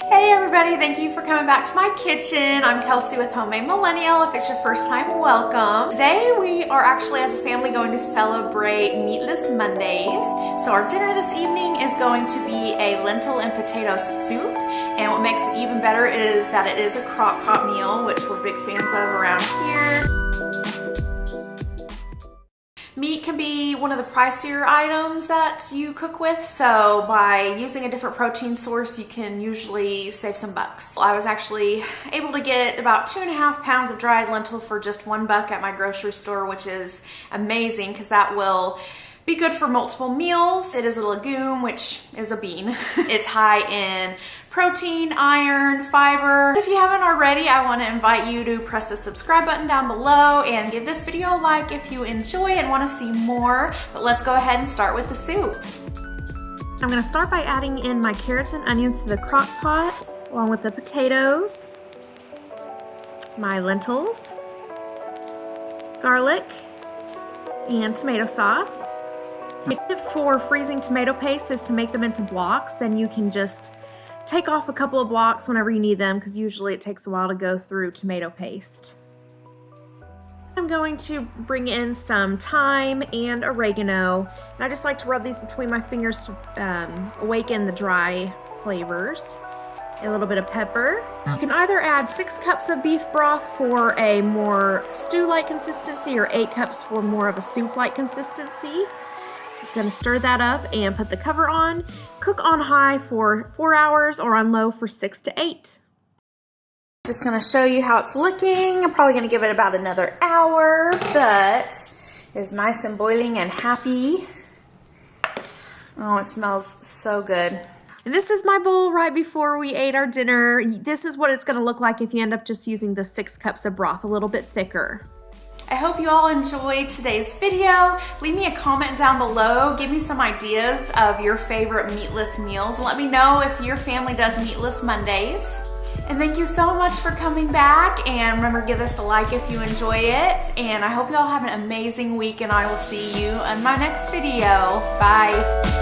Hey everybody, thank you for coming back to my kitchen. I'm Kelsey with Homemade Millennial. If it's your first time, welcome. Today we are actually as a family going to celebrate Meatless Mondays. So our dinner this evening is going to be a lentil and potato soup. And what makes it even better is that it is a crock pot meal, which we're big fans of around here. Meat can be one of the pricier items that you cook with, so by using a different protein source, you can usually save some bucks. I was actually able to get about 2.5 pounds of dried lentil for just $1 at my grocery store, which is amazing because that will be good for multiple meals. It is a legume, which is a bean. It's high in protein, iron, fiber. If you haven't already, I want to invite you to press the subscribe button down below and give this video a like if you enjoy and want to see more. But let's go ahead and start with the soup. I'm going to start by adding in my carrots and onions to the crock pot, along with the potatoes, my lentils, garlic, and tomato sauce. The tip for freezing tomato paste is to make them into blocks. Then you can just take off a couple of blocks whenever you need them because usually it takes a while to go through tomato paste. I'm going to bring in some thyme and oregano. And I just like to rub these between my fingers to awaken the dry flavors. A little bit of pepper. You can either add 6 cups of beef broth for a more stew-like consistency or 8 cups for more of a soup-like consistency. I'm going to stir that up and put the cover on. Cook on high for 4 hours or on low for 6 to 8. Just going to show you how it's looking. I'm probably going to give it about another hour, but it's nice and boiling and happy. Oh, it smells so good. And this is my bowl right before we ate our dinner. This is what it's going to look like if you end up just using the 6 cups of broth, a little bit thicker. I hope you all enjoyed today's video. Leave me a comment down below. Give me some ideas of your favorite meatless meals. Let me know if your family does Meatless Mondays. And thank you so much for coming back. And remember, give us a like if you enjoy it. And I hope you all have an amazing week, and I will see you in my next video. Bye.